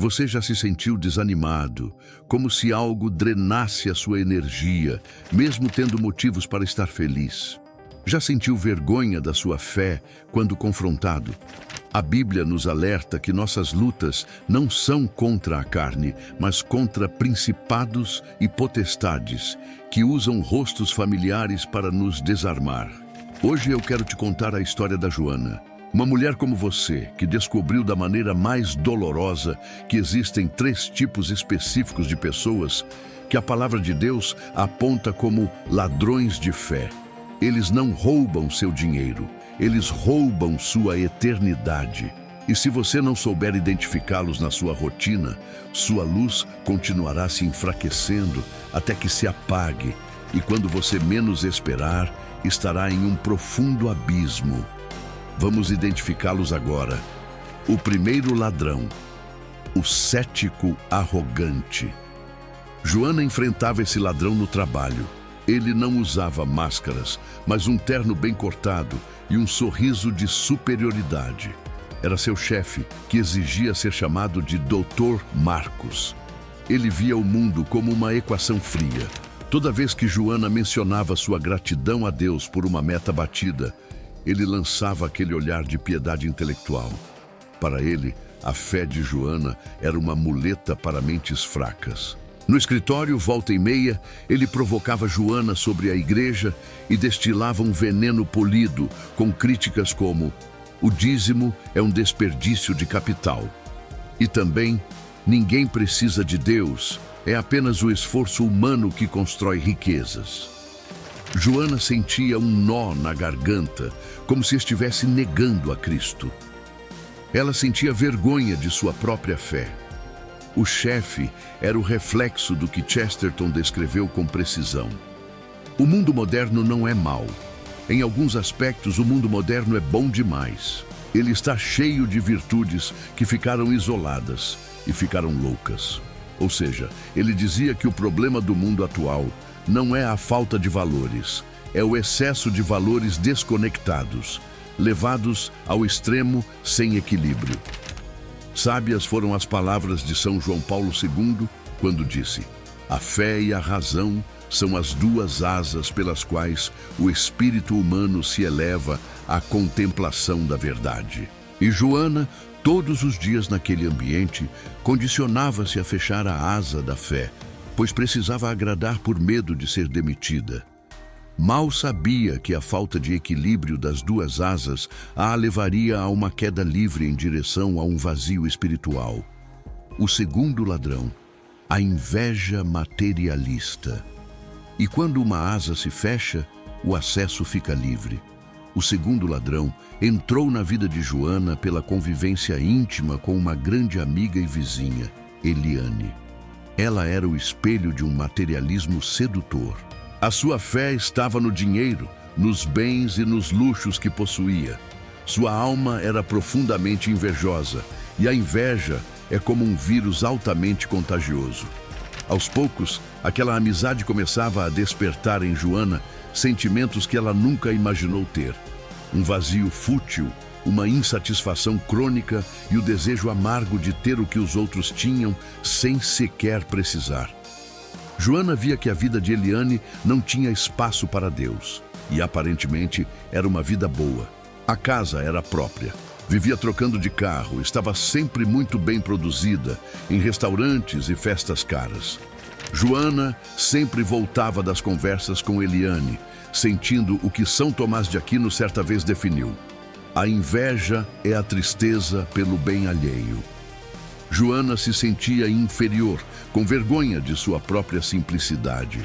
Você já se sentiu desanimado, como se algo drenasse a sua energia, mesmo tendo motivos para estar feliz? Já sentiu vergonha da sua fé quando confrontado? A Bíblia nos alerta que nossas lutas não são contra a carne, mas contra principados e potestades, que usam rostos familiares para nos desarmar. Hoje eu quero te contar a história da Joana, uma mulher como você, que descobriu da maneira mais dolorosa que existem 3 tipos específicos de pessoas que a palavra de Deus aponta como ladrões de fé. Eles não roubam seu dinheiro, eles roubam sua eternidade. E se você não souber identificá-los na sua rotina, sua luz continuará se enfraquecendo até que se apague, e quando você menos esperar, estará em um profundo abismo. Vamos identificá-los agora. O primeiro ladrão, o cético arrogante. Joana enfrentava esse ladrão no trabalho. Ele não usava máscaras, mas um terno bem cortado e um sorriso de superioridade. Era seu chefe, que exigia ser chamado de Dr. Marcos. Ele via o mundo como uma equação fria. Toda vez que Joana mencionava sua gratidão a Deus por uma meta batida, ele lançava aquele olhar de piedade intelectual. Para ele, a fé de Joana era uma muleta para mentes fracas. No escritório, volta e meia, ele provocava Joana sobre a igreja e destilava um veneno polido com críticas como: o dízimo é um desperdício de capital. E também, ninguém precisa de Deus, é apenas o esforço humano que constrói riquezas. Joana sentia um nó na garganta, como se estivesse negando a Cristo. Ela sentia vergonha de sua própria fé. O chefe era o reflexo do que Chesterton descreveu com precisão. O mundo moderno não é mau. Em alguns aspectos, o mundo moderno é bom demais. Ele está cheio de virtudes que ficaram isoladas e ficaram loucas. Ou seja, ele dizia que o problema do mundo atual não é a falta de valores, é o excesso de valores desconectados, levados ao extremo sem equilíbrio. Sábias foram as palavras de São João Paulo II, quando disse: a fé e a razão são as 2 asas pelas quais o espírito humano se eleva à contemplação da verdade. E Joana, todos os dias naquele ambiente, condicionava-se a fechar a asa da fé, pois precisava agradar por medo de ser demitida. Mal sabia que a falta de equilíbrio das 2 asas a levaria a uma queda livre em direção a um vazio espiritual. O segundo ladrão, a inveja materialista. E quando uma asa se fecha, o acesso fica livre. O segundo ladrão entrou na vida de Joana pela convivência íntima com uma grande amiga e vizinha, Eliane. Ela era o espelho de um materialismo sedutor. A sua fé estava no dinheiro, nos bens e nos luxos que possuía. Sua alma era profundamente invejosa, e a inveja é como um vírus altamente contagioso. Aos poucos, aquela amizade começava a despertar em Joana sentimentos que ela nunca imaginou ter. Um vazio fútil, uma insatisfação crônica e o desejo amargo de ter o que os outros tinham sem sequer precisar. Joana via que a vida de Eliane não tinha espaço para Deus, e aparentemente era uma vida boa. A casa era própria. Vivia trocando de carro, estava sempre muito bem produzida, em restaurantes e festas caras. Joana sempre voltava das conversas com Eliane, sentindo o que São Tomás de Aquino certa vez definiu: a inveja é a tristeza pelo bem alheio. Joana se sentia inferior, com vergonha de sua própria simplicidade.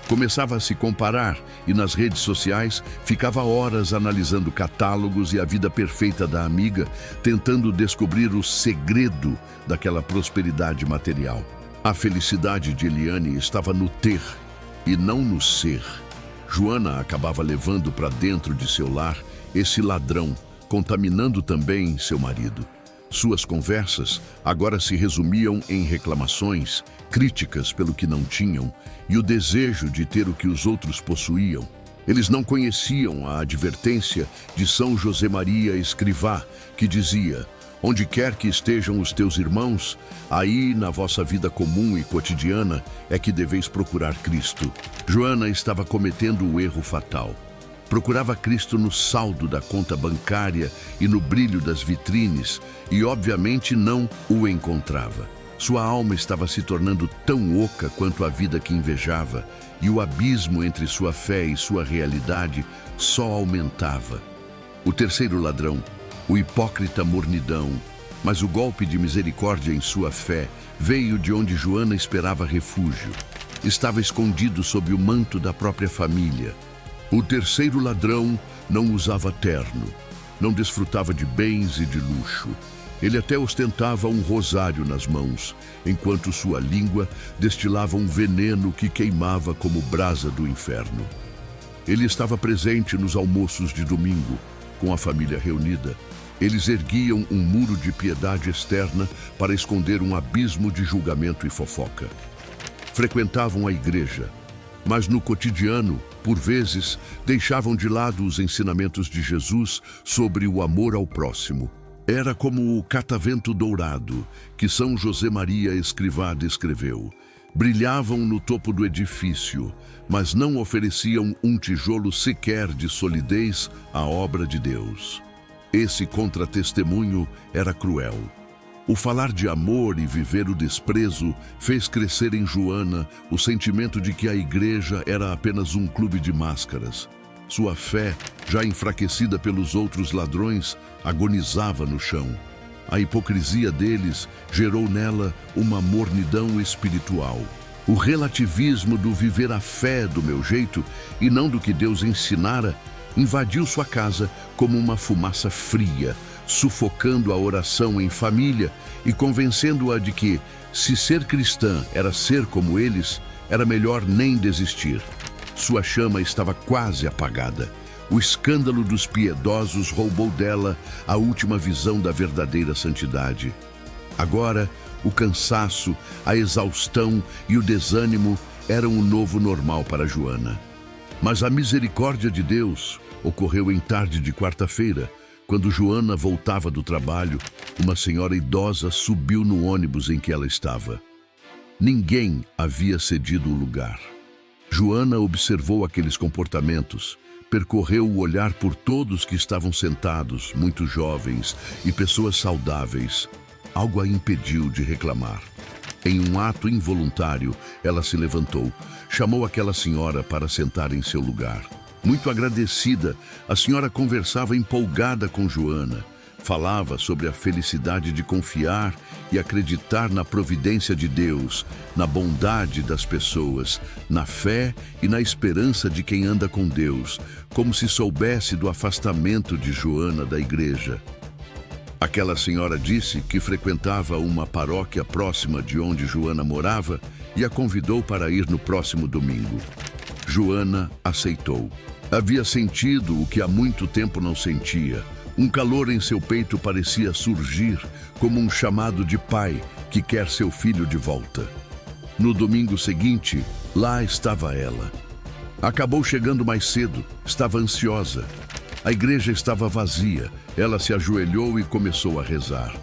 Começava a se comparar e nas redes sociais ficava horas analisando catálogos e a vida perfeita da amiga, tentando descobrir o segredo daquela prosperidade material. A felicidade de Eliane estava no ter e não no ser. Joana acabava levando para dentro de seu lar esse ladrão, contaminando também seu marido. Suas conversas agora se resumiam em reclamações, críticas pelo que não tinham e o desejo de ter o que os outros possuíam. Eles não conheciam a advertência de São José Maria Escrivá, que dizia: Onde quer que estejam os teus irmãos, aí na vossa vida comum e cotidiana é que deveis procurar Cristo. Joana estava cometendo o erro fatal. Procurava Cristo no saldo da conta bancária e no brilho das vitrines e, obviamente, não o encontrava. Sua alma estava se tornando tão oca quanto a vida que invejava e o abismo entre sua fé e sua realidade só aumentava. O terceiro ladrão, o hipócrita mornidão, mas o golpe de misericórdia em sua fé veio de onde Joana esperava refúgio. Estava escondido sob o manto da própria família. O terceiro ladrão não usava terno, não desfrutava de bens e de luxo. Ele até ostentava um rosário nas mãos, enquanto sua língua destilava um veneno que queimava como brasa do inferno. Ele estava presente nos almoços de domingo, com a família reunida. Eles erguiam um muro de piedade externa para esconder um abismo de julgamento e fofoca. Frequentavam a igreja, mas no cotidiano, por vezes, deixavam de lado os ensinamentos de Jesus sobre o amor ao próximo. Era como o catavento dourado que São José Maria Escrivá descreveu. Brilhavam no topo do edifício, mas não ofereciam um tijolo sequer de solidez à obra de Deus. Esse contratestemunho era cruel. O falar de amor e viver o desprezo fez crescer em Joana o sentimento de que a igreja era apenas um clube de máscaras. Sua fé, já enfraquecida pelos outros ladrões, agonizava no chão. A hipocrisia deles gerou nela uma mornidão espiritual. O relativismo do viver a fé do meu jeito e não do que Deus ensinara invadiu sua casa como uma fumaça fria, sufocando a oração em família e convencendo-a de que, se ser cristã era ser como eles, era melhor nem desistir. Sua chama estava quase apagada. O escândalo dos piedosos roubou dela a última visão da verdadeira santidade. Agora, o cansaço, a exaustão e o desânimo eram o novo normal para Joana. Mas a misericórdia de Deus ocorreu em tarde de quarta-feira, quando Joana voltava do trabalho. Uma senhora idosa subiu no ônibus em que ela estava. Ninguém havia cedido o lugar. Joana observou aqueles comportamentos, percorreu o olhar por todos que estavam sentados, muito jovens e pessoas saudáveis. Algo a impediu de reclamar. Em um ato involuntário, ela se levantou, chamou aquela senhora para sentar em seu lugar. Muito agradecida, a senhora conversava empolgada com Joana. Falava sobre a felicidade de confiar e acreditar na providência de Deus, na bondade das pessoas, na fé e na esperança de quem anda com Deus, como se soubesse do afastamento de Joana da igreja. Aquela senhora disse que frequentava uma paróquia próxima de onde Joana morava e a convidou para ir no próximo domingo. Joana aceitou. Havia sentido o que há muito tempo não sentia. Um calor em seu peito parecia surgir como um chamado de pai que quer seu filho de volta. No domingo seguinte, lá estava ela. Acabou chegando mais cedo, estava ansiosa. A igreja estava vazia, ela se ajoelhou e começou a rezar.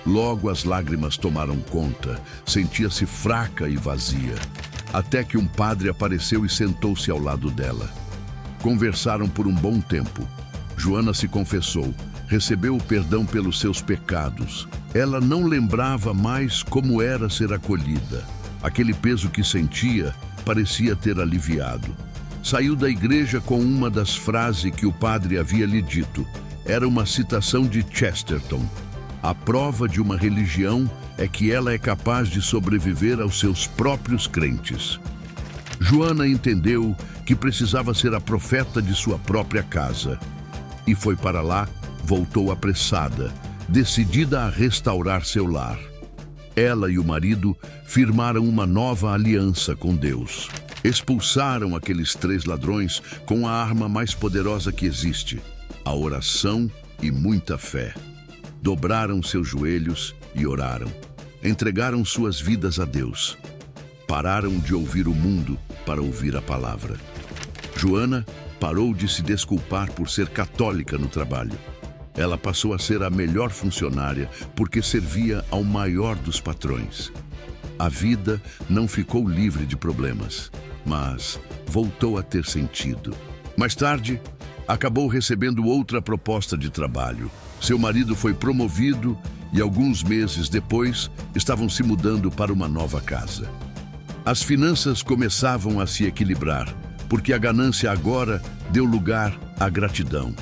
Logo as lágrimas tomaram conta, sentia-se fraca e vazia. Até que um padre apareceu e sentou-se ao lado dela. Conversaram por um bom tempo. Joana se confessou, recebeu o perdão pelos seus pecados. Ela não lembrava mais como era ser acolhida. Aquele peso que sentia parecia ter aliviado. Saiu da igreja com uma das frases que o padre havia lhe dito. Era uma citação de Chesterton. A prova de uma religião é que ela é capaz de sobreviver aos seus próprios crentes. Joana entendeu que precisava ser a profeta de sua própria casa. E foi para lá, voltou apressada, decidida a restaurar seu lar. Ela e o marido firmaram uma nova aliança com Deus. Expulsaram aqueles 3 ladrões com a arma mais poderosa que existe, a oração e muita fé. Dobraram seus joelhos e oraram. Entregaram suas vidas a Deus. Pararam de ouvir o mundo para ouvir a palavra. Joana parou de se desculpar por ser católica no trabalho. Ela passou a ser a melhor funcionária porque servia ao maior dos patrões. A vida não ficou livre de problemas, mas voltou a ter sentido. Mais tarde, acabou recebendo outra proposta de trabalho. Seu marido foi promovido e alguns meses depois estavam se mudando para uma nova casa. As finanças começavam a se equilibrar, porque a ganância agora deu lugar à gratidão.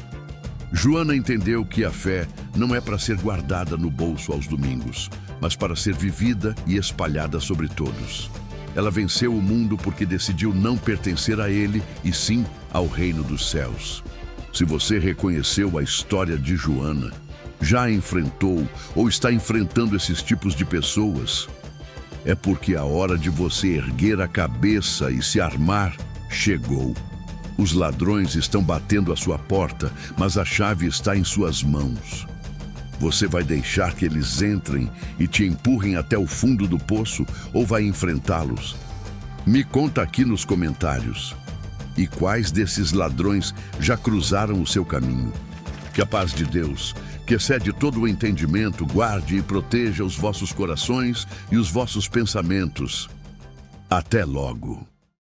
Joana entendeu que a fé não é para ser guardada no bolso aos domingos, mas para ser vivida e espalhada sobre todos. Ela venceu o mundo porque decidiu não pertencer a ele, e sim ao reino dos céus. Se você reconheceu a história de Joana, já enfrentou ou está enfrentando esses tipos de pessoas, é porque a hora de você erguer a cabeça e se armar chegou. Os ladrões estão batendo à sua porta, mas a chave está em suas mãos. Você vai deixar que eles entrem e te empurrem até o fundo do poço ou vai enfrentá-los? Me conta aqui nos comentários. E quais desses ladrões já cruzaram o seu caminho? Que a paz de Deus, que excede todo o entendimento, guarde e proteja os vossos corações e os vossos pensamentos. Até logo.